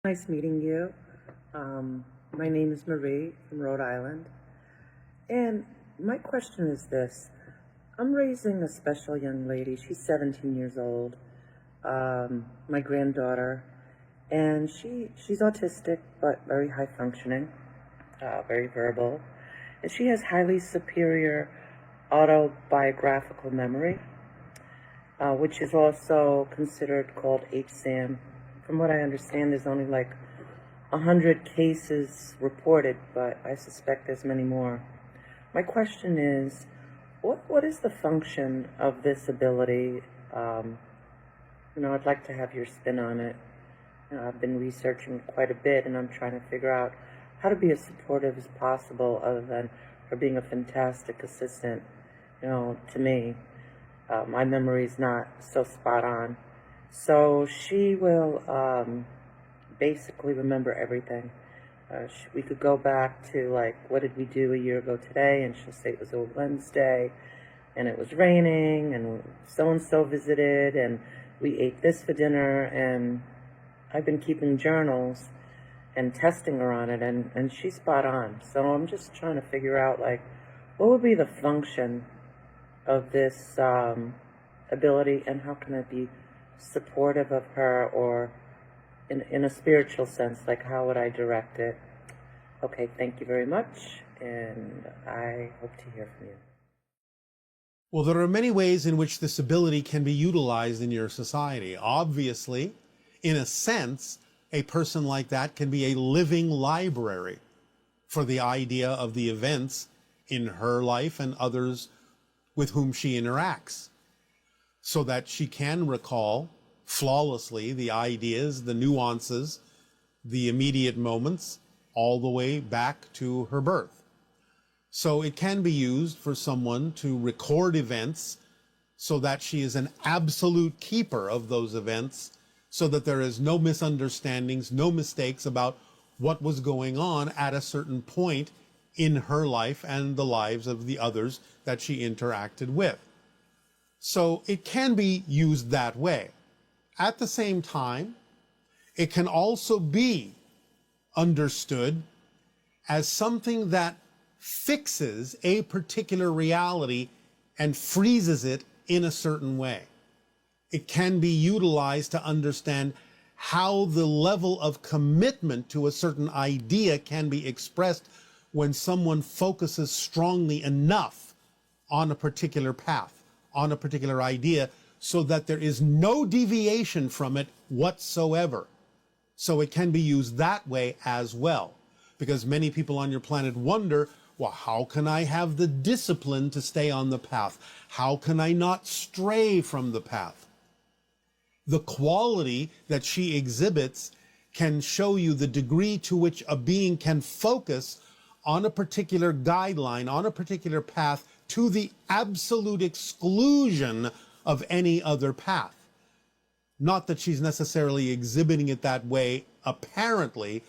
Nice meeting you. My name is Marie from Rhode Island. And my question is this. I'm raising a special young lady. She's 17 years old, my granddaughter. And she's autistic, but very high functioning, very verbal. And she has highly superior autobiographical memory, which is also considered called HSAM. From what I understand, there's only like 100 cases reported, but I suspect there's many more. My question is, what is the function of this ability? I'd like to have your spin on it. I've been researching quite a bit, and I'm trying to figure out how to be as supportive as possible, other than her being a fantastic assistant, to me. My memory's not so spot on. So she will basically remember everything. We could go back to, like, what did we do a year ago today? And she'll say it was a Wednesday, and it was raining, and so-and-so visited, and we ate this for dinner, and I've been keeping journals and testing her on it, and she's spot on. So I'm just trying to figure out, like, what would be the function of this ability, and how can I be supportive of her, or in a spiritual sense, like how would I direct it? Okay, thank you very much, and I hope to hear from you. Well, there are many ways in which this ability can be utilized in your society. Obviously, in a sense, a person like that can be a living library for the idea of the events in her life and others with whom she interacts, so that she can recall flawlessly the ideas, the nuances, the immediate moments, all the way back to her birth. So it can be used for someone to record events so that she is an absolute keeper of those events, so that there is no misunderstandings, no mistakes about what was going on at a certain point in her life and the lives of the others that she interacted with. So it can be used that way. At the same time, it can also be understood as something that fixes a particular reality and freezes it in a certain way. It can be utilized to understand how the level of commitment to a certain idea can be expressed when someone focuses strongly enough on a particular path, on a particular idea, so that there is no deviation from it whatsoever. So it can be used that way as well, because many people on your planet wonder, well, how can I have the discipline to stay on the path? How can I not stray from the path? The quality that she exhibits can show you the degree to which a being can focus on a particular guideline, on a particular path, to the absolute exclusion of any other path. Not that she's necessarily exhibiting it that way, apparently,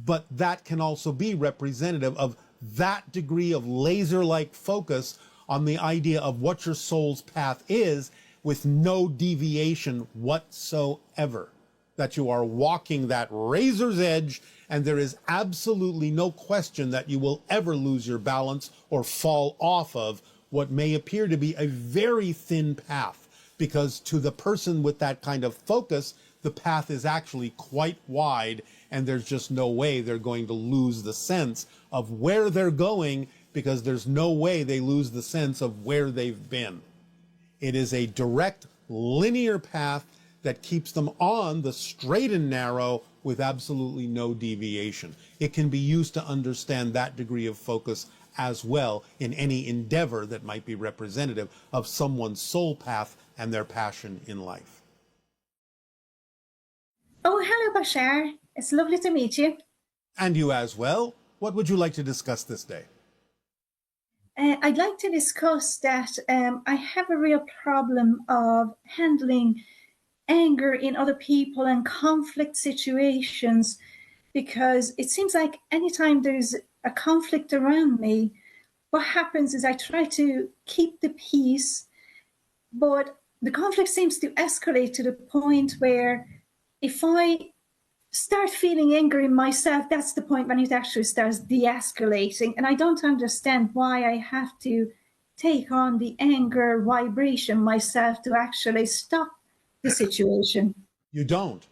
but that can also be representative of that degree of laser-like focus on the idea of what your soul's path is, with no deviation whatsoever. That you are walking that razor's edge, and there is absolutely no question that you will ever lose your balance or fall off of what may appear to be a very thin path. Because to the person with that kind of focus, the path is actually quite wide, and there's just no way they're going to lose the sense of where they're going, because there's no way they lose the sense of where they've been. It is a direct, linear path that keeps them on the straight and narrow with absolutely no deviation. It can be used to understand that degree of focus as well in any endeavor that might be representative of someone's soul path and their passion in life. Oh, hello, Bashar. It's lovely to meet you. And you as well. What would you like to discuss this day? I'd like to discuss that I have a real problem of handling anger in other people and conflict situations, because it seems like anytime there's a conflict around me, what happens is I try to keep the peace, but the conflict seems to escalate to the point where if I start feeling angry myself, that's the point when it actually starts de-escalating. And I don't understand why I have to take on the anger vibration myself to actually stop the situation. You don't.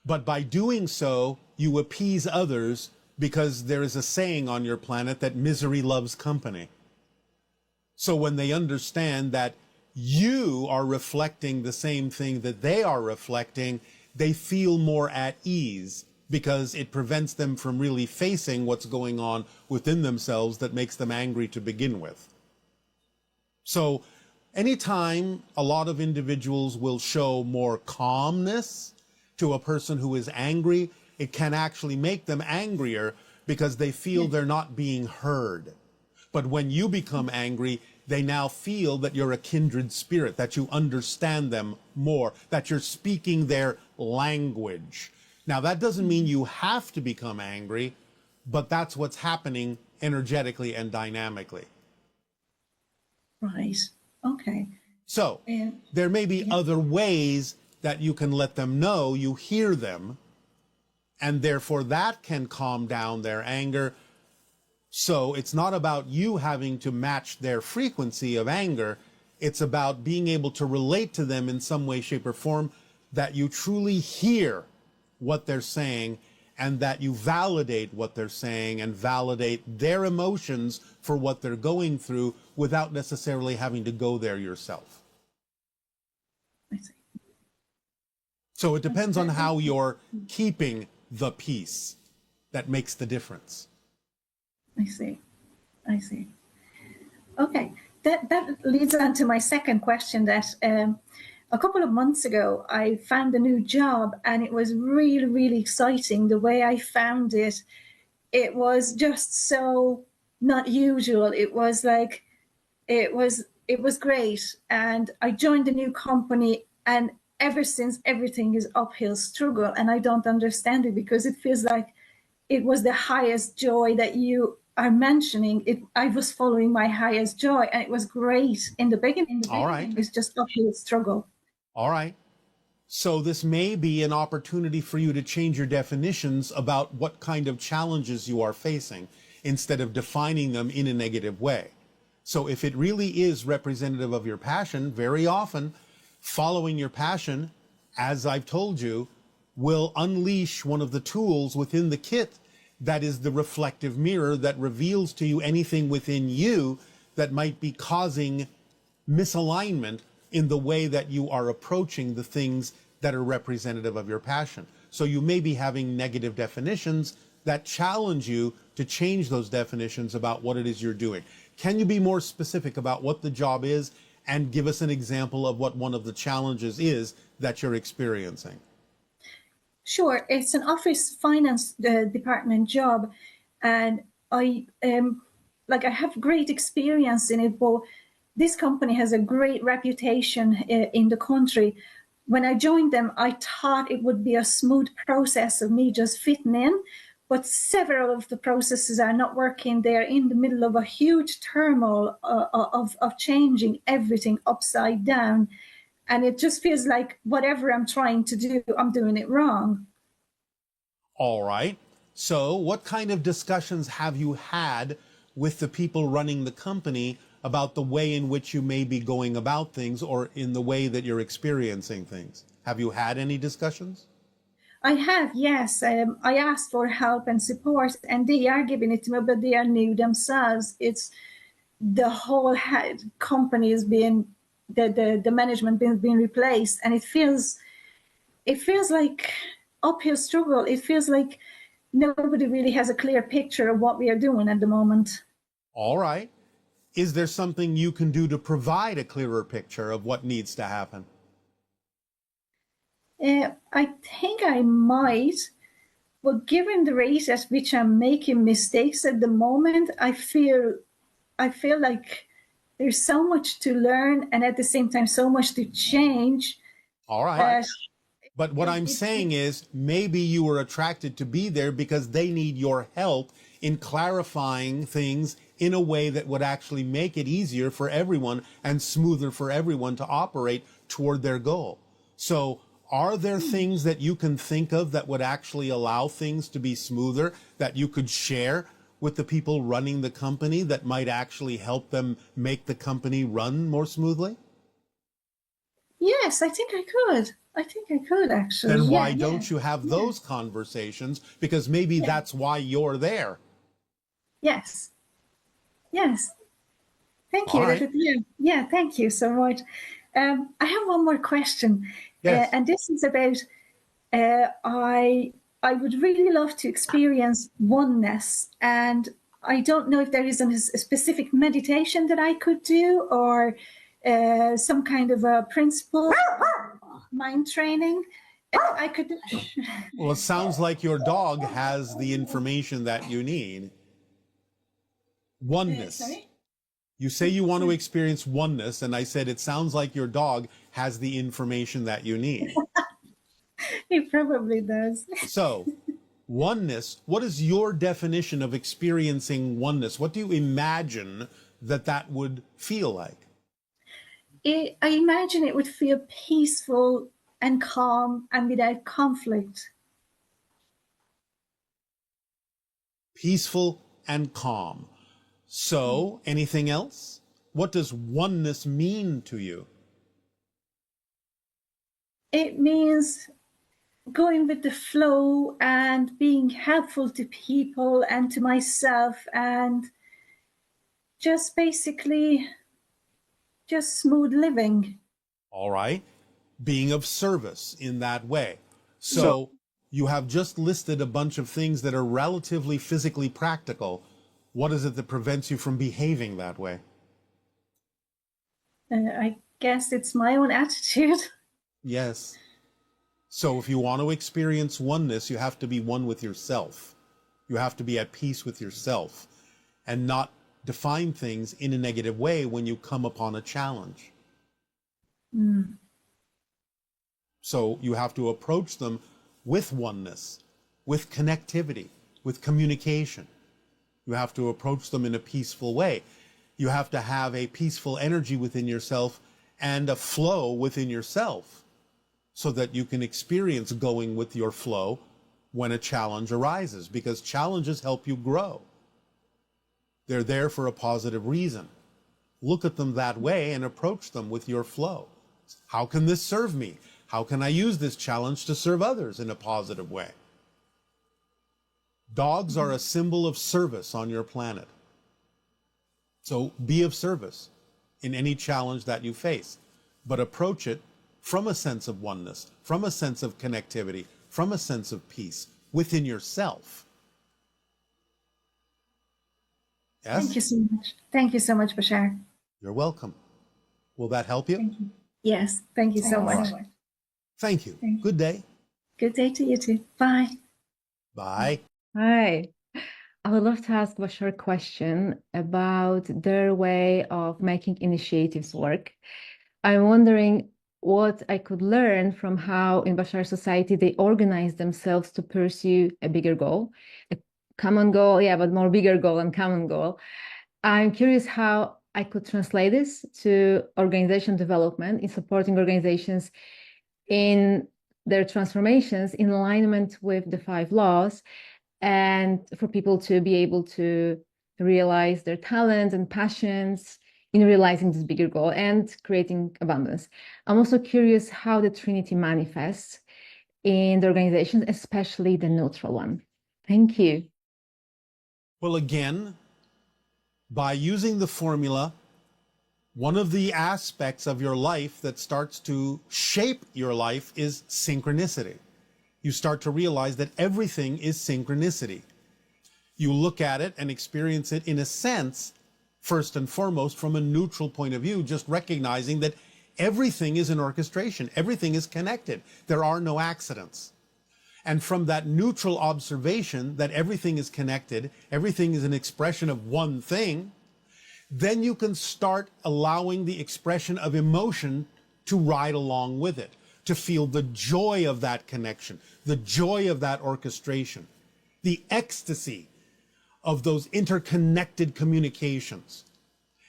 But by doing so, you appease others, because there is a saying on your planet that misery loves company. So when they understand that you are reflecting the same thing that they are reflecting, they feel more at ease, because it prevents them from really facing what's going on within themselves that makes them angry to begin with. So anytime a lot of individuals will show more calmness to a person who is angry, it can actually make them angrier, because they feel they're not being heard. But when you become angry, they now feel that you're a kindred spirit, that you understand them more, that you're speaking their language. Now, that doesn't mean you have to become angry, but that's what's happening energetically and dynamically. Right. Okay. So there may be other ways that you can let them know you hear them, and therefore that can calm down their anger. So it's not about you having to match their frequency of anger. It's about being able to relate to them in some way, shape, or form, that you truly hear what they're saying, and that you validate what they're saying and validate their emotions for what they're going through, without necessarily having to go there yourself. I see. So it depends on how you're keeping the peace that makes the difference. I see. I see. Okay. That leads on to my second question, that a couple of months ago, I found a new job, and it was really, really exciting. The way I found it, it was just so not usual. It was like, it was great. And I joined a new company, and ever since, everything is uphill struggle. And I don't understand it, because it feels like it was the highest joy that you are mentioning. I was following my highest joy, and it was great in the beginning. All right. It's just uphill struggle. All right. So this may be an opportunity for you to change your definitions about what kind of challenges you are facing, instead of defining them in a negative way. So if it really is representative of your passion, very often following your passion, as I've told you, will unleash one of the tools within the kit that is the reflective mirror that reveals to you anything within you that might be causing misalignment in the way that you are approaching the things that are representative of your passion. So you may be having negative definitions that challenge you to change those definitions about what it is you're doing. Can you be more specific about what the job is, and give us an example of what one of the challenges is that you're experiencing? Sure. It's an office finance department job, and I have great experience in it, but this company has a great reputation in the country. When I joined them, I thought it would be a smooth process of me just fitting in, but several of the processes are not working. They're in the middle of a huge turmoil of changing everything upside down. And it just feels like whatever I'm trying to do, I'm doing it wrong. All right. So what kind of discussions have you had with the people running the company about the way in which you may be going about things, or in the way that you're experiencing things? Have you had any discussions? I have, yes. I asked for help and support, and they are giving it to me, but they are new themselves. It's the whole company is being, the management being replaced, and it feels like uphill struggle. It feels like nobody really has a clear picture of what we are doing at the moment. All right. Is there something you can do to provide a clearer picture of what needs to happen? I think I might, but given the rate at which I'm making mistakes at the moment, I feel like there's so much to learn, and at the same time, so much to change. All right. But what I'm saying is, maybe you were attracted to be there because they need your help in clarifying things in a way that would actually make it easier for everyone and smoother for everyone to operate toward their goal. So are there things that you can think of that would actually allow things to be smoother, that you could share with the people running the company that might actually help them make the company run more smoothly? Yes, I think I could. I think I could actually. Then why Yeah, don't you have those conversations? Because maybe yeah. that's why you're there. Yes. Yes. Thank All you. right. Yeah, thank you so much. I have one more question, Yes. and this is about I would really love to experience oneness, and I don't know if there is a specific meditation that I could do or some kind of a principle mind training. I could. Well, it sounds like your dog has the information that you need. Oneness. Sorry. You say you want to experience oneness, and I said it sounds like your dog has the information that you need. He probably does. So, oneness, what is your definition of experiencing oneness? What do you imagine that that would feel like? I imagine it would feel peaceful and calm and without conflict. Peaceful and calm. So, anything else? What does oneness mean to you? It means going with the flow and being helpful to people and to myself, and just basically just smooth living. All right. Being of service in that way. So you have just listed a bunch of things that are relatively physically practical. What is it that prevents you from behaving that way? I guess it's my own attitude. Yes. So if you want to experience oneness, you have to be one with yourself. You have to be at peace with yourself and not define things in a negative way when you come upon a challenge. So you have to approach them with oneness, with connectivity, with communication. You have to approach them in a peaceful way. You have to have a peaceful energy within yourself and a flow within yourself so that you can experience going with your flow when a challenge arises, because challenges help you grow. They're there for a positive reason. Look at them that way and approach them with your flow. How can this serve me? How can I use this challenge to serve others in a positive way? Dogs are a symbol of service on your planet. So be of service in any challenge that you face, but approach it from a sense of oneness, from a sense of connectivity, from a sense of peace within yourself. Yes? Thank you so much. Thank you so much, Bashar. You're welcome. Will that help you? Thank you. Yes, thank you so much. Thank you. Good day. Good day to you too. Bye. Bye. Hi. I would love to ask Bashar a question about their way of making initiatives work. I'm wondering what I could learn from how in Bashar society they organize themselves to pursue a bigger goal, a common goal, yeah, but more bigger goal and common goal. I'm curious how I could translate this to organization development in supporting organizations in their transformations in alignment with the 5 laws, and for people to be able to realize their talents and passions in realizing this bigger goal and creating abundance. I'm also curious how the Trinity manifests in the organizations, especially the neutral one. Thank you. Well, again, by using the formula, one of the aspects of your life that starts to shape your life is synchronicity. You start to realize that everything is synchronicity. You look at it and experience it in a sense, first and foremost, from a neutral point of view, just recognizing that everything is an orchestration. Everything is connected. There are no accidents. And from that neutral observation that everything is connected, everything is an expression of one thing, then you can start allowing the expression of emotion to ride along with it, to feel the joy of that connection, the joy of that orchestration, the ecstasy of those interconnected communications,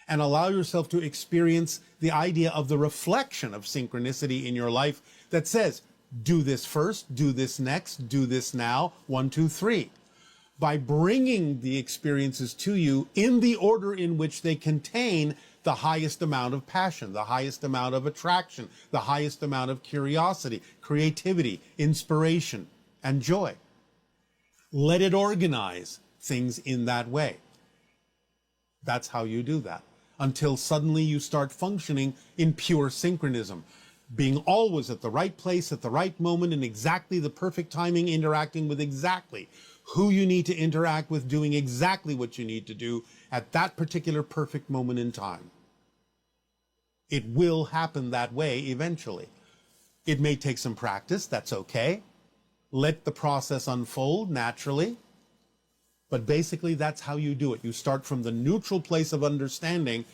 and allow yourself to experience the idea of the reflection of synchronicity in your life that says, Do this first, do this next, do this now, 1, 2, 3. By bringing the experiences to you in the order in which they contain the highest amount of passion, the highest amount of attraction, the highest amount of curiosity, creativity, inspiration, and joy. Let it organize things in that way. That's how you do that, until suddenly you start functioning in pure synchronism, being always at the right place at the right moment in exactly the perfect timing, interacting with exactly who you need to interact with, doing exactly what you need to do at that particular perfect moment in time. It will happen that way eventually. It may take some practice, that's okay. Let the process unfold naturally. But basically, that's how you do it. You start from the neutral place of understanding.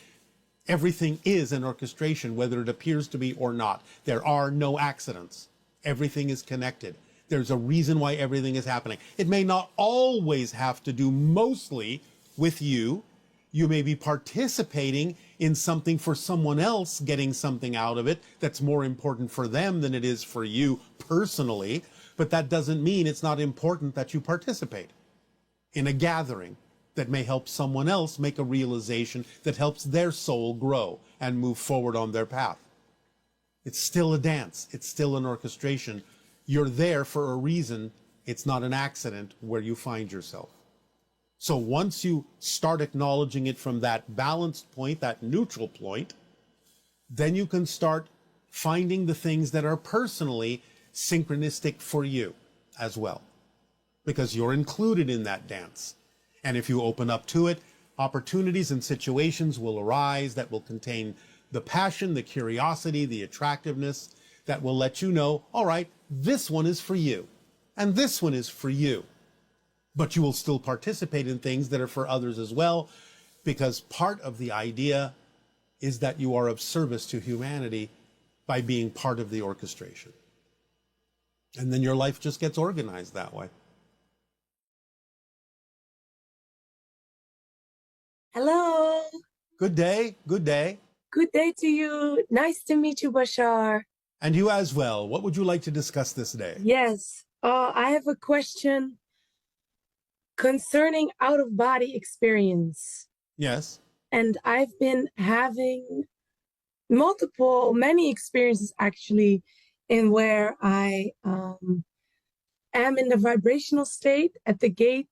Everything is an orchestration, whether it appears to be or not. There are no accidents. Everything is connected. There's a reason why everything is happening. It may not always have to do mostly with you. You may be participating in something for someone else, getting something out of it that's more important for them than it is for you personally. But that doesn't mean it's not important that you participate in a gathering that may help someone else make a realization that helps their soul grow and move forward on their path. It's still a dance. It's still an orchestration. You're there for a reason. It's not an accident where you find yourself. So once you start acknowledging it from that balanced point, that neutral point, then you can start finding the things that are personally synchronistic for you as well, because you're included in that dance. And if you open up to it, opportunities and situations will arise that will contain the passion, the curiosity, the attractiveness that will let you know, all right, this one is for you, and this one is for you. But you will still participate in things that are for others as well, because part of the idea is that you are of service to humanity by being part of the orchestration. And then your life just gets organized that way. Hello. Good day. Good day. Good day to you. Nice to meet you, Bashar. And you as well. What would you like to discuss this day? Yes. I have a question concerning out-of-body experience. Yes. And I've been having many experiences actually, in where I am in the vibrational state at the gate,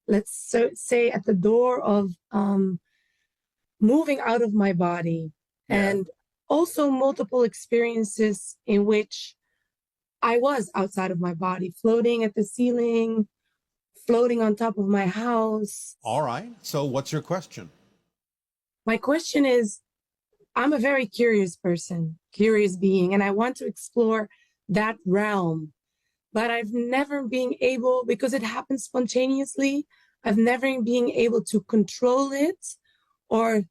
let's say at the door of moving out of my body. Yeah. And also multiple experiences in which I was outside of my body, floating at the ceiling, floating on top of my house. All right. So what's your question? My question is, I'm a very curious person, curious being, and I want to explore that realm. But I've never been able, because it happens spontaneously, I've never been able to control it or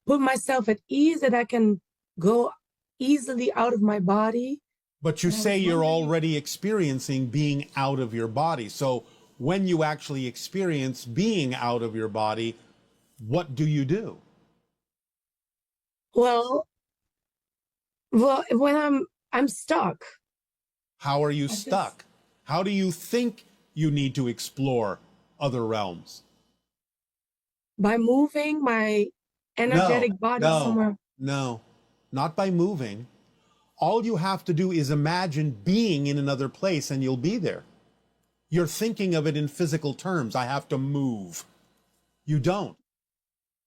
put myself at ease that I can go easily out of my body. But you say you're already experiencing being out of your body. So when you actually experience being out of your body, what do you do? Well, when I'm stuck. How are you stuck? How do you think you need to explore other realms? By moving my energetic body somewhere. No, not by moving. All you have to do is imagine being in another place and you'll be there. You're thinking of it in physical terms. I have to move. You don't.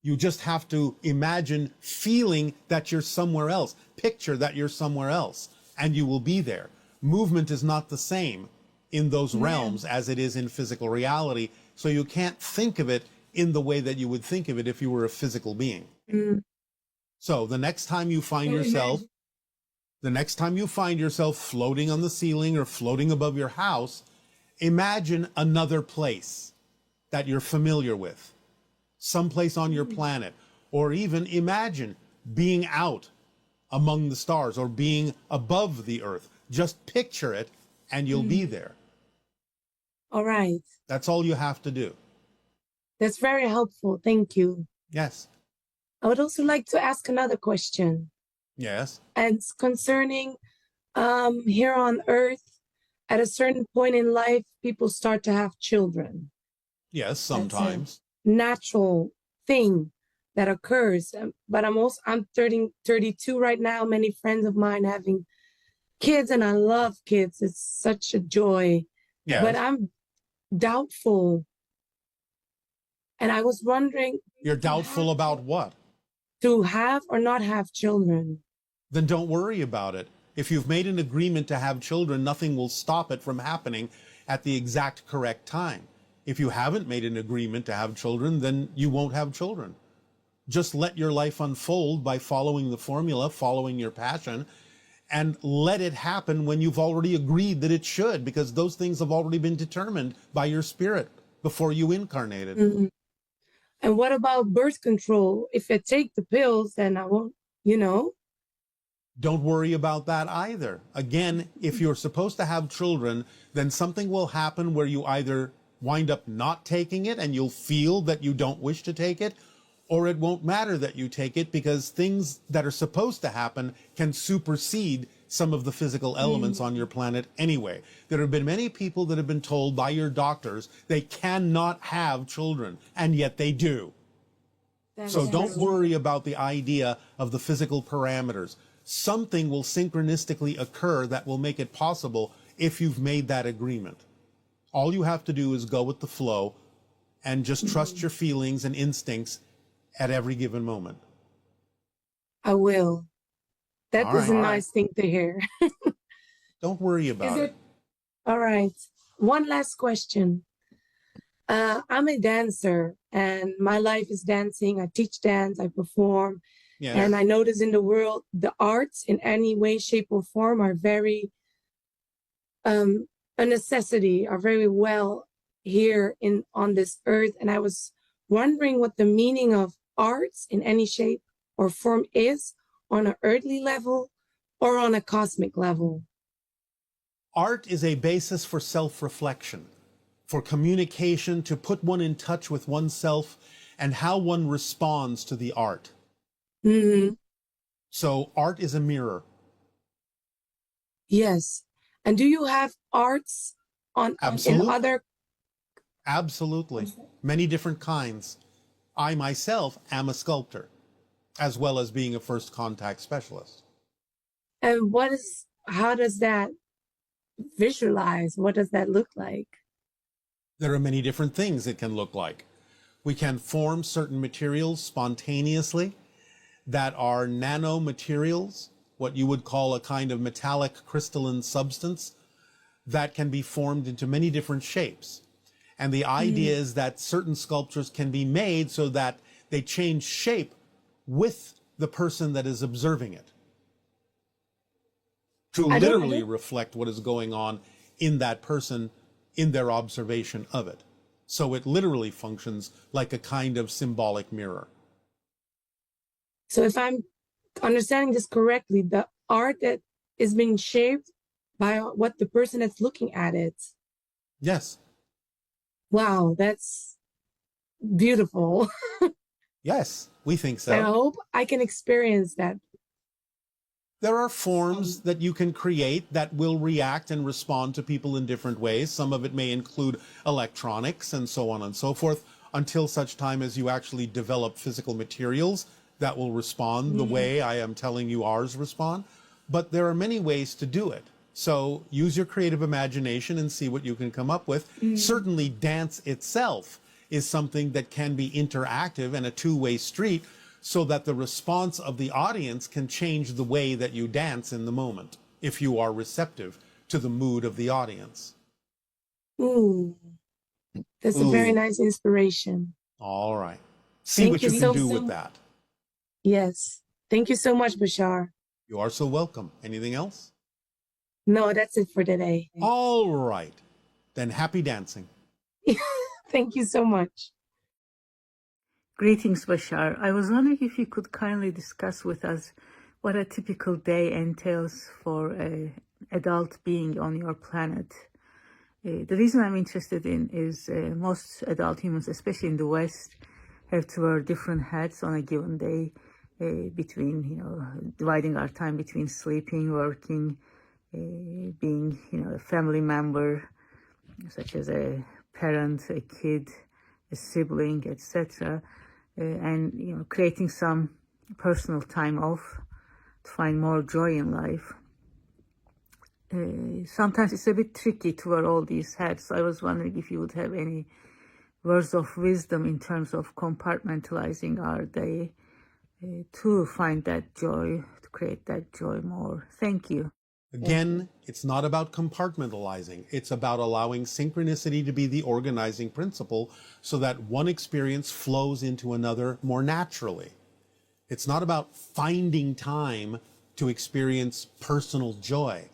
You just have to imagine feeling that you're somewhere else. Picture that you're somewhere else, and you will be there. Movement is not the same in those realms as it is in physical reality, so you can't think of it in the way that you would think of it if you were a physical being. So the next time you find yourself floating on the ceiling or floating above your house, imagine another place that you're familiar with, someplace on your planet, or even imagine being out among the stars or being above the earth. Just picture it and you'll be there. All right. That's all you have to do. That's very helpful. Thank you. Yes. I would also like to ask another question. Yes. And it's concerning Here on Earth, at a certain point in life, people start to have children. Yes, That's sometimes. a natural thing that occurs. But I'm 32 right now. Many friends of mine having kids, and I love kids. It's such a joy. But Yes. I'm doubtful. And I was wondering, You're doubtful about what? to have or not have children. Then don't worry about it. If you've made an agreement to have children, nothing will stop it from happening at the exact correct time. If you haven't made an agreement to have children, then you won't have children. Just let your life unfold by following the formula, following your passion, and let it happen when you've already agreed that it should, because those things have already been determined by your spirit before you incarnated. Mm-hmm. And what about birth control? If I take the pills, then I won't, Don't worry about that either. Again, if you're supposed to have children, then something will happen where you either wind up not taking it and you'll feel that you don't wish to take it, or it won't matter that you take it because things that are supposed to happen can supersede some of the physical elements on your planet anyway. There have been many people that have been told by your doctors they cannot have children, and yet they do. So don't worry about the idea of the physical parameters. Something will synchronistically occur that will make it possible if you've made that agreement. All you have to do is go with the flow and just trust your feelings and instincts at every given moment. I will. That All was a right. nice thing to hear. Don't worry about it. All right. One last question. I'm a dancer and my life is dancing. I teach dance, I perform. Yes. And I notice in the world, the arts in any way, shape, or form are very a necessity, are very well here on this earth. And I was wondering what the meaning of arts in any shape or form is on an earthly level or on a cosmic level. Art is a basis for self-reflection, for communication, to put one in touch with oneself and how one responds to the art. Mm-hmm. So art is a mirror. Yes. And do you have arts Absolutely. in other? Absolutely. Many different kinds. I myself am a sculptor, as well as being a first contact specialist. And how does that visualize? What does that look like? There are many different things it can look like. We can form certain materials spontaneously that are nanomaterials, what you would call a kind of metallic crystalline substance that can be formed into many different shapes. And the idea is that certain sculptures can be made so that they change shape with the person that is observing it, to literally reflect what is going on in that person in their observation of it. So it literally functions like a kind of symbolic mirror. So if I'm understanding this correctly, the art that is being shaped by what the person that's looking at it. Yes. Wow, that's beautiful. Yes, we think so. And I hope I can experience that. There are forms that you can create that will react and respond to people in different ways. Some of it may include electronics and so on and so forth, until such time as you actually develop physical materials that will respond the way I am telling you ours respond. But there are many ways to do it. So use your creative imagination and see what you can come up with. Certainly dance itself is something that can be interactive and a two-way street, so that the response of the audience can change the way that you dance in the moment, if you are receptive to the mood of the audience. Ooh, that's a very nice inspiration. All right. See what you can do with that. Yes. Thank you so much, Bashar. You are so welcome. Anything else? No, that's it for today. All right. Then happy dancing. Thank you so much. Greetings, Bashar. I was wondering if you could kindly discuss with us what a typical day entails for an adult being on your planet. The reason I'm interested in is most adult humans, especially in the West, have to wear different hats on a given day, between, dividing our time between sleeping, working, being, a family member, such as a parent, a kid, a sibling, etc., and creating some personal time off to find more joy in life. Sometimes it's a bit tricky to wear all these hats. I was wondering if you would have any words of wisdom in terms of compartmentalizing our day to find that joy, to create that joy more. Thank you. Again, it's not about compartmentalizing. It's about allowing synchronicity to be the organizing principle so that one experience flows into another more naturally. It's not about finding time to experience personal joy.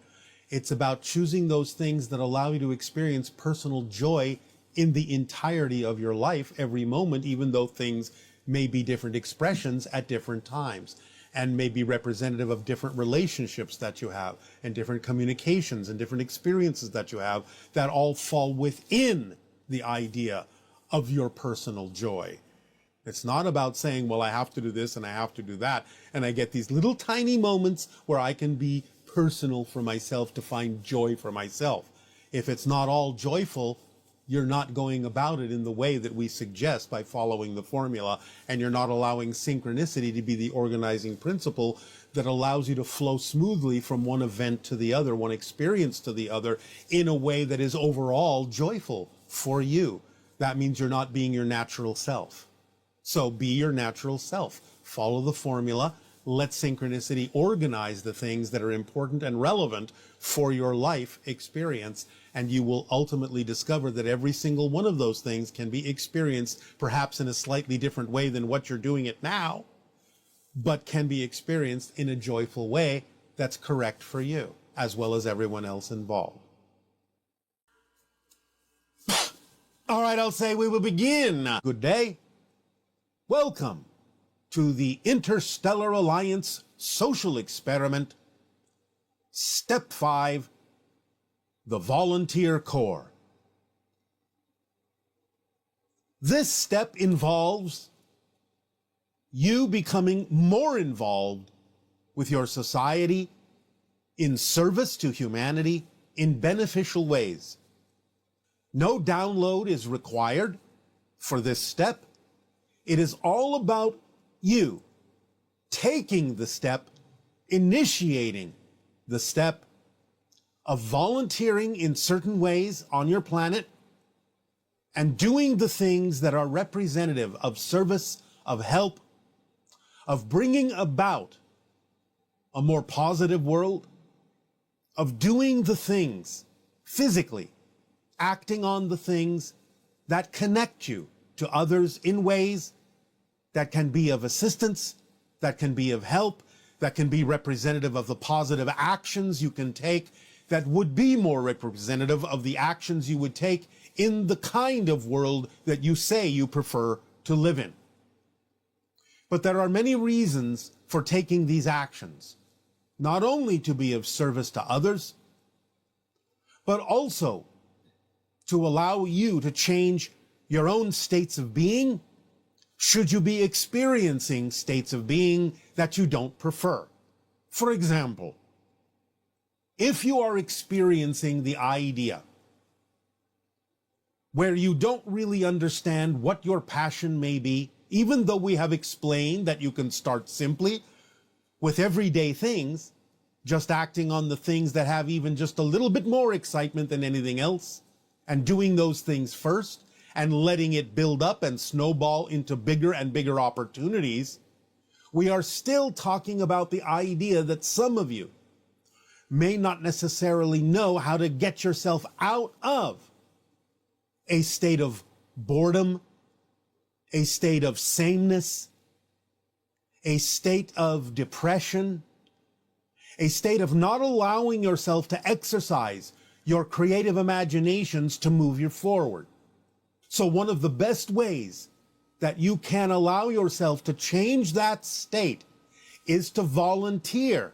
It's about choosing those things that allow you to experience personal joy in the entirety of your life every moment, even though things may be different expressions at different times and may be representative of different relationships that you have and different communications and different experiences that you have that all fall within the idea of your personal joy. It's not about saying, well, I have to do this and I have to do that, and I get these little tiny moments where I can be personal for myself to find joy for myself. If it's not all joyful, you're not going about it in the way that we suggest by following the formula, and you're not allowing synchronicity to be the organizing principle that allows you to flow smoothly from one event to the other, one experience to the other, in a way that is overall joyful for you. That means you're not being your natural self. So be your natural self. Follow the formula. Let synchronicity organize the things that are important and relevant for your life experience, and you will ultimately discover that every single one of those things can be experienced perhaps in a slightly different way than what you're doing it now, but can be experienced in a joyful way that's correct for you, as well as everyone else involved. All right, I'll say we will begin. Good day. Welcome to the Interstellar Alliance Social Experiment, Step 5, the Volunteer Corps. This step involves you becoming more involved with your society in service to humanity in beneficial ways. No download is required for this step. It is all about you taking the step, initiating the step of volunteering in certain ways on your planet and doing the things that are representative of service, of help, of bringing about a more positive world, of doing the things physically, acting on the things that connect you to others in ways that can be of assistance, that can be of help, that can be representative of the positive actions you can take, that would be more representative of the actions you would take in the kind of world that you say you prefer to live in. But there are many reasons for taking these actions, not only to be of service to others, but also to allow you to change your own states of being, should you be experiencing states of being that you don't prefer. For example, if you are experiencing the idea where you don't really understand what your passion may be, even though we have explained that you can start simply with everyday things, just acting on the things that have even just a little bit more excitement than anything else, and doing those things first, and letting it build up and snowball into bigger and bigger opportunities, we are still talking about the idea that some of you may not necessarily know how to get yourself out of a state of boredom, a state of sameness, a state of depression, a state of not allowing yourself to exercise your creative imaginations to move you forward. So one of the best ways that you can allow yourself to change that state is to volunteer,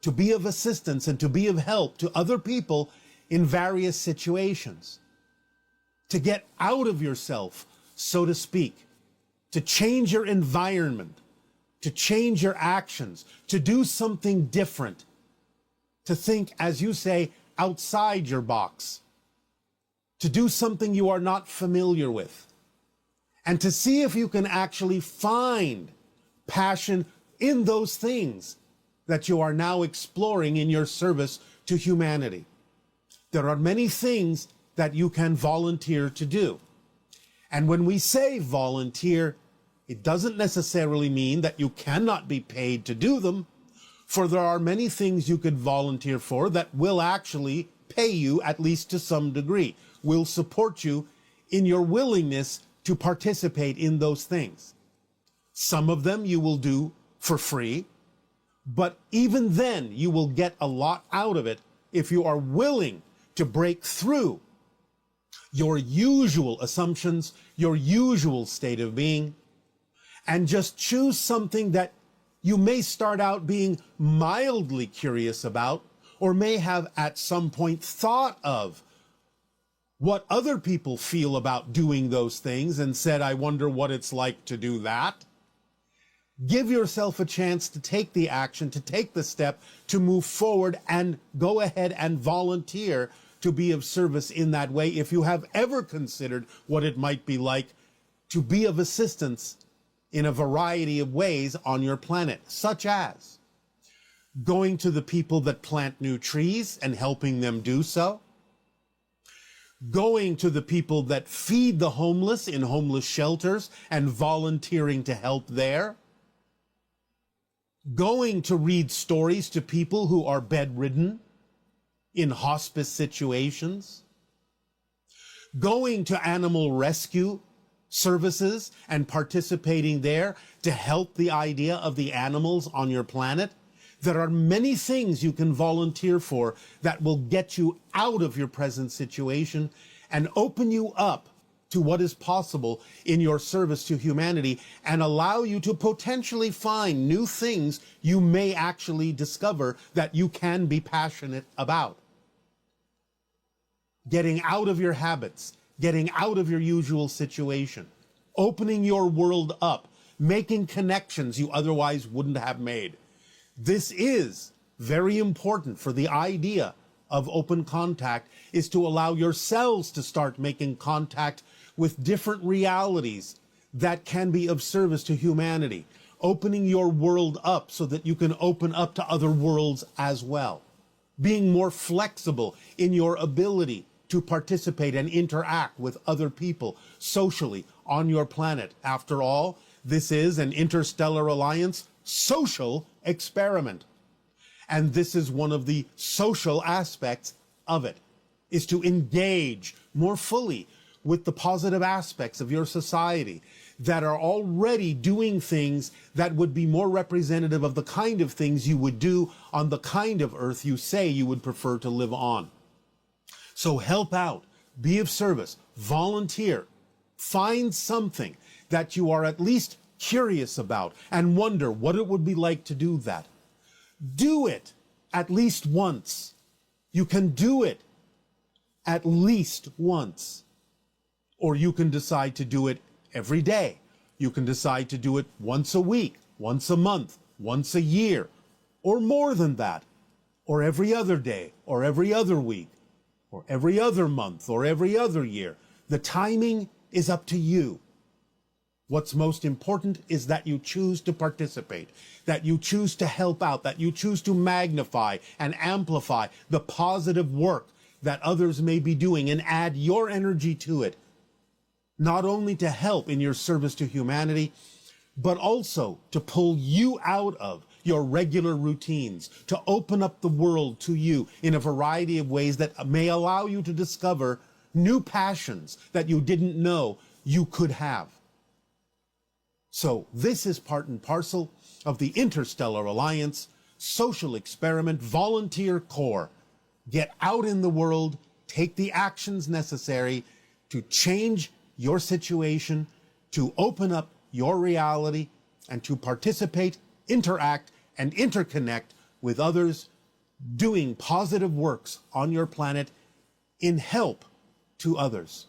to be of assistance and to be of help to other people in various situations, to get out of yourself, so to speak, to change your environment, to change your actions, to do something different, to think, as you say, outside your box, to do something you are not familiar with, and to see if you can actually find passion in those things that you are now exploring in your service to humanity. There are many things that you can volunteer to do. And when we say volunteer, it doesn't necessarily mean that you cannot be paid to do them, for there are many things you could volunteer for that will actually pay you, at least to some degree, will support you in your willingness to participate in those things. Some of them you will do for free, but even then you will get a lot out of it if you are willing to break through your usual assumptions, your usual state of being, and just choose something that you may start out being mildly curious about, or may have at some point thought of what other people feel about doing those things and said, I wonder what it's like to do that. Give yourself a chance to take the action, to take the step, to move forward and go ahead and volunteer to be of service in that way. If you have ever considered what it might be like to be of assistance in a variety of ways on your planet, such as going to the people that plant new trees and helping them do so, going to the people that feed the homeless in homeless shelters and volunteering to help there, going to read stories to people who are bedridden in hospice situations, going to animal rescue services and participating there to help the idea of the animals on your planet. There are many things you can volunteer for that will get you out of your present situation and open you up to what is possible in your service to humanity and allow you to potentially find new things you may actually discover that you can be passionate about. Getting out of your habits, getting out of your usual situation, opening your world up, making connections you otherwise wouldn't have made. This is very important for the idea of open contact, is to allow yourselves to start making contact with different realities that can be of service to humanity, opening your world up so that you can open up to other worlds as well, being more flexible in your ability to participate and interact with other people socially on your planet. After all, this is an interstellar alliance social experiment. And this is one of the social aspects of it, is to engage more fully with the positive aspects of your society that are already doing things that would be more representative of the kind of things you would do on the kind of earth you say you would prefer to live on. So help out, be of service, volunteer, find something that you are at least curious about and wonder what it would be like to do that. Do it at least once. You can do it at least once. Or you can decide to do it every day. You can decide to do it once a week, once a month, once a year, or more than that, or every other day, or every other week, or every other month, or every other year. The timing is up to you. What's most important is that you choose to participate, that you choose to help out, that you choose to magnify and amplify the positive work that others may be doing and add your energy to it, not only to help in your service to humanity, but also to pull you out of your regular routines, to open up the world to you in a variety of ways that may allow you to discover new passions that you didn't know you could have. So this is part and parcel of the Interstellar Alliance Social Experiment Volunteer Corps. Get out in the world, take the actions necessary to change your situation, to open up your reality, and to participate, interact, and interconnect with others, doing positive works on your planet in help to others.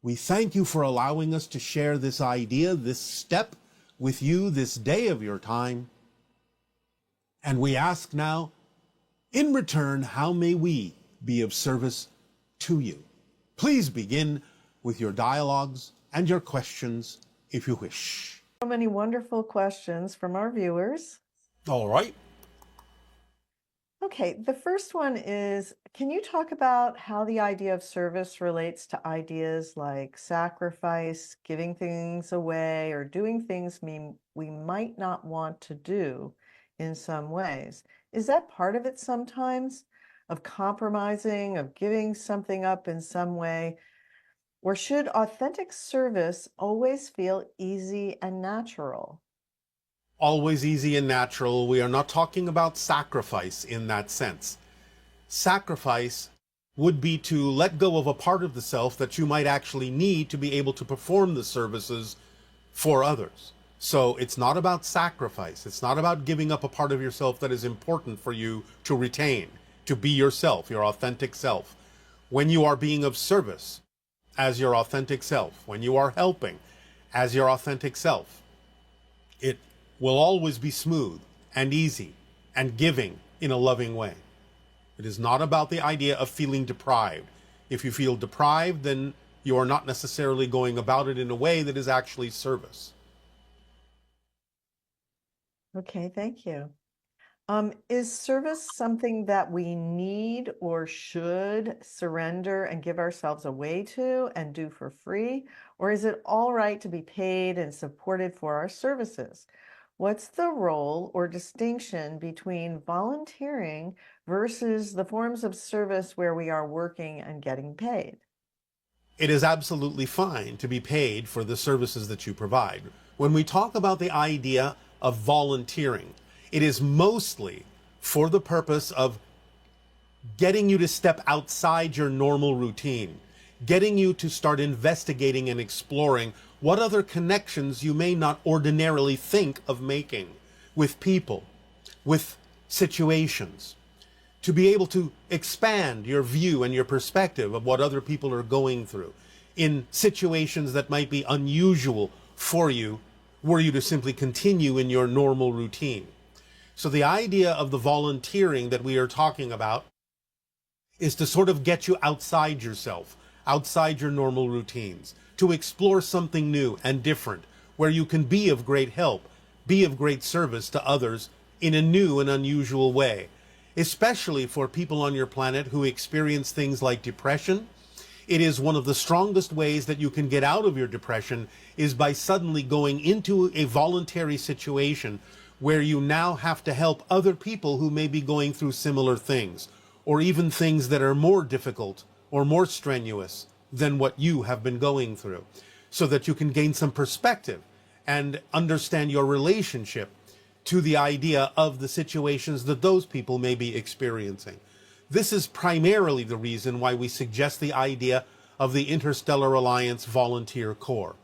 We thank you for allowing us to share this idea, this step with you this day of your time. And we ask now, in return, how may we be of service to you? Please begin with your dialogues and your questions if you wish. So many wonderful questions from our viewers. All right. Okay, the first one is, can you talk about how the idea of service relates to ideas like sacrifice, giving things away, or doing things we might not want to do in some ways? Is that part of it sometimes, of compromising, of giving something up in some way? Or should authentic service always feel easy and natural? Always easy and natural. We are not talking about sacrifice in that sense. Sacrifice would be to let go of a part of the self that you might actually need to be able to perform the services for others. So it's not about sacrifice. It's not about giving up a part of yourself that is important for you to retain, to be yourself, your authentic self. When you are being of service as your authentic self, when you are helping as your authentic self, it will always be smooth and easy and giving in a loving way. It is not about the idea of feeling deprived. If you feel deprived, then you are not necessarily going about it in a way that is actually service. Okay, thank you. Is service something that we need or should surrender and give ourselves away to and do for free? Or is it all right to be paid and supported for our services? What's the role or distinction between volunteering versus the forms of service where we are working and getting paid? It is absolutely fine to be paid for the services that you provide. When we talk about the idea of volunteering, it is mostly for the purpose of getting you to step outside your normal routine, getting you to start investigating and exploring what other connections you may not ordinarily think of making with people, with situations, to be able to expand your view and your perspective of what other people are going through in situations that might be unusual for you were you to simply continue in your normal routine. So the idea of the volunteering that we are talking about is to sort of get you outside yourself, outside your normal routines, to explore something new and different, where you can be of great help, be of great service to others in a new and unusual way. Especially for people on your planet who experience things like depression, it is one of the strongest ways that you can get out of your depression is by suddenly going into a voluntary situation where you now have to help other people who may be going through similar things, or even things that are more difficult or more strenuous than what you have been going through, so that you can gain some perspective and understand your relationship to the idea of the situations that those people may be experiencing. This is primarily the reason why we suggest the idea of the Interstellar Alliance Volunteer Corps.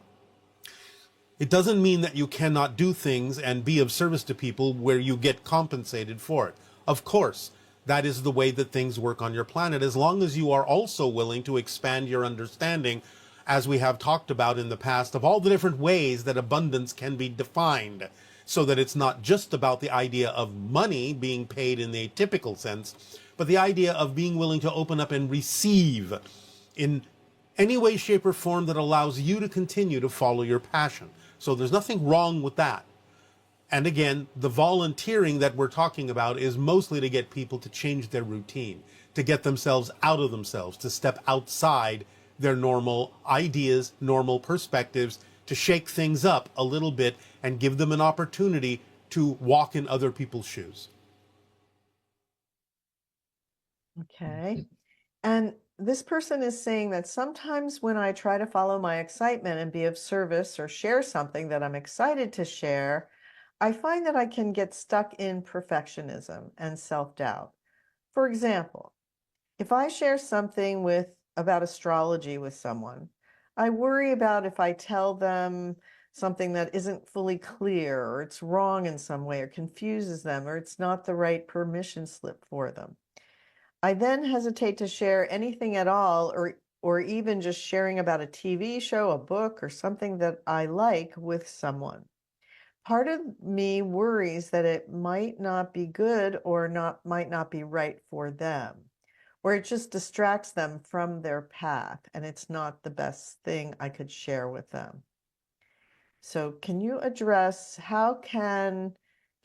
It doesn't mean that you cannot do things and be of service to people where you get compensated for it. Of course, that is the way that things work on your planet, as long as you are also willing to expand your understanding, as we have talked about in the past, of all the different ways that abundance can be defined, so that it's not just about the idea of money being paid in the typical sense, but the idea of being willing to open up and receive in any way, shape, or form that allows you to continue to follow your passion. So there's nothing wrong with that. And again, the volunteering that we're talking about is mostly to get people to change their routine, to get themselves out of themselves, to step outside their normal ideas, normal perspectives, to shake things up a little bit and give them an opportunity to walk in other people's shoes. Okay. And this person is saying that sometimes when I try to follow my excitement and be of service or share something that I'm excited to share, I find that I can get stuck in perfectionism and self-doubt. For example, if I share something about astrology with someone, I worry about if I tell them something that isn't fully clear, or it's wrong in some way, or confuses them, or it's not the right permission slip for them. I then hesitate to share anything at all, or even just sharing about a TV show, a book, or something that I like with someone. part of me worries that it might not be good or might not be right for them, or it just distracts them from their path and it's not the best thing I could share with them. So can you address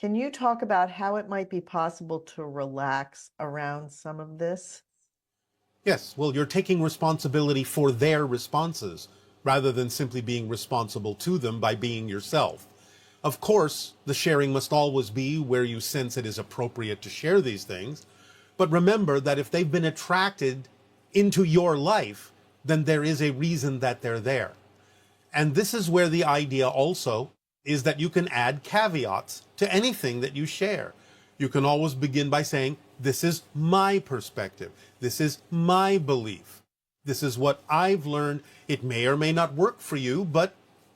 can you talk about how it might be possible to relax around some of this? Yes, well, you're taking responsibility for their responses rather than simply being responsible to them by being yourself. Of course, the sharing must always be where you sense it is appropriate to share these things. But remember that if they've been attracted into your life, then there is a reason that they're there. And this is where the idea also is that you can add caveats to anything that you share. You can always begin by saying, this is my perspective. This is my belief. This is what I've learned. It may or may not work for you, but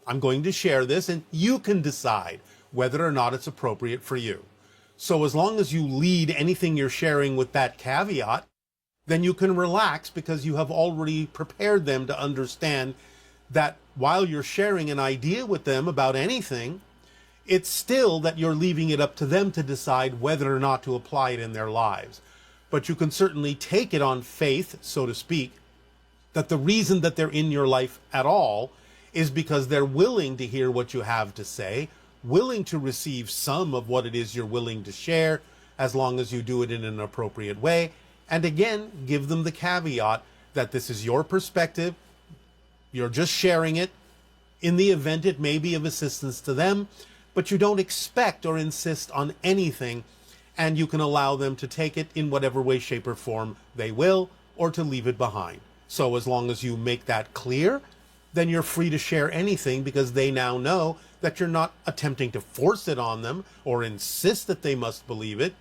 I'm going to share this and you can decide whether or not it's appropriate for you. So as long as you lead anything you're sharing with that caveat, then you can relax because you have already prepared them to understand that while you're sharing an idea with them about anything, it's still that you're leaving it up to them to decide whether or not to apply it in their lives. But you can certainly take it on faith, so to speak, that the reason that they're in your life at all is because they're willing to hear what you have to say, willing to receive some of what it is you're willing to share, as long as you do it in an appropriate way. And again, give them the caveat that this is your perspective. You're just sharing it. In the event it may be of assistance to them, but you don't expect or insist on anything, and you can allow them to take it in whatever way, shape, or form they will, or to leave it behind. So as long as you make that clear, then you're free to share anything because they now know that you're not attempting to force it on them or insist that they must believe it.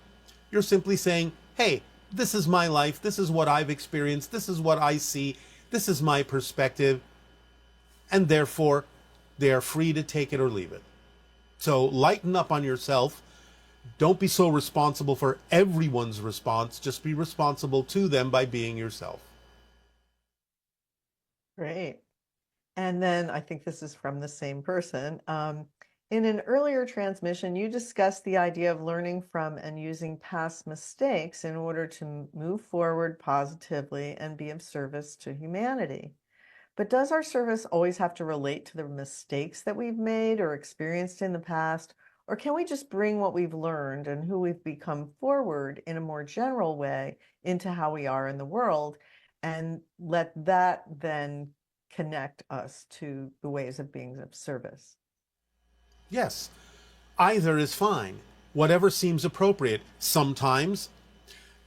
You're simply saying, hey, this is my life. This is what I've experienced. This is what I see. This is my perspective. And therefore, they are free to take it or leave it. So lighten up on yourself. Don't be so responsible for everyone's response. Just be responsible to them by being yourself. Great. And then I think this is from the same person. In an earlier transmission, you discussed the idea of learning from and using past mistakes in order to move forward positively and be of service to humanity. But does our service always have to relate to the mistakes that we've made or experienced in the past? Or can we just bring what we've learned and who we've become forward in a more general way into how we are in the world and let that then connect us to the ways of being of service? Yes, either is fine. Whatever seems appropriate. Sometimes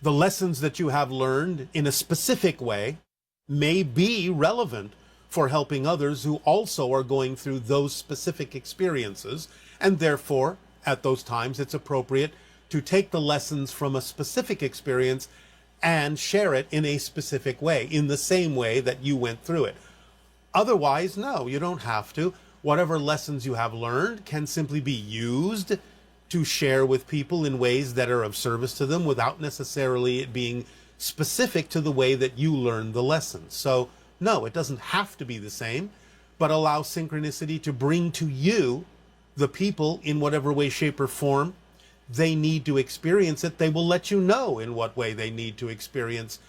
the lessons that you have learned in a specific way may be relevant for helping others who also are going through those specific experiences. And therefore, at those times, it's appropriate to take the lessons from a specific experience and share it in a specific way, in the same way that you went through it. Otherwise, no, you don't have to. Whatever lessons you have learned can simply be used to share with people in ways that are of service to them without necessarily it being specific to the way that you learned the lessons. So no, it doesn't have to be the same, but allow synchronicity to bring to you the people in whatever way, shape, or form they need to experience it. They will let you know in what way they need to experience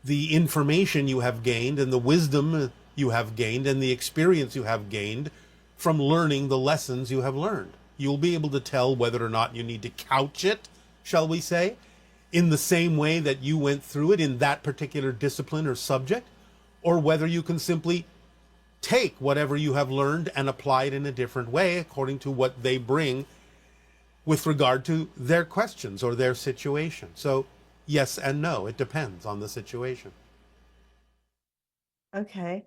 the information you have gained and the wisdom you have gained and the experience you have gained from learning the lessons you have learned. You'll be able to tell whether or not you need to couch it, shall we say, in the same way that you went through it in that particular discipline or subject, or whether you can simply take whatever you have learned and apply it in a different way according to what they bring with regard to their questions or their situation. So yes and no, it depends on the situation. Okay.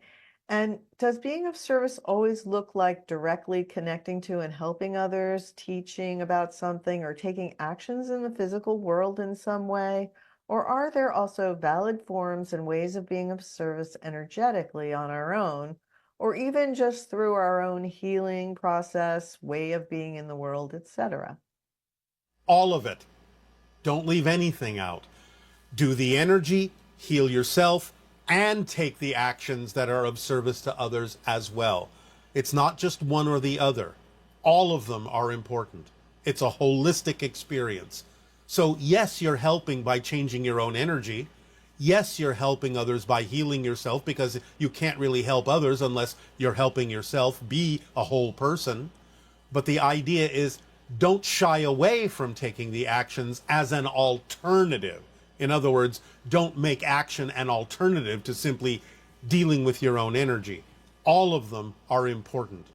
And does being of service always look like directly connecting to and helping others, teaching about something, or taking actions in the physical world in some way? Or are there also valid forms and ways of being of service energetically on our own, or even just through our own healing process, way of being in the world, etc.? All of it. Don't leave anything out. Do the energy, heal yourself, and take the actions that are of service to others as well. It's not just one or the other. All of them are important. It's a holistic experience. So yes, you're helping by changing your own energy. Yes, you're helping others by healing yourself, because you can't really help others unless you're helping yourself be a whole person. But the idea is, don't shy away from taking the actions as an alternative. In other words, don't make action an alternative to simply dealing with your own energy. All of them are important.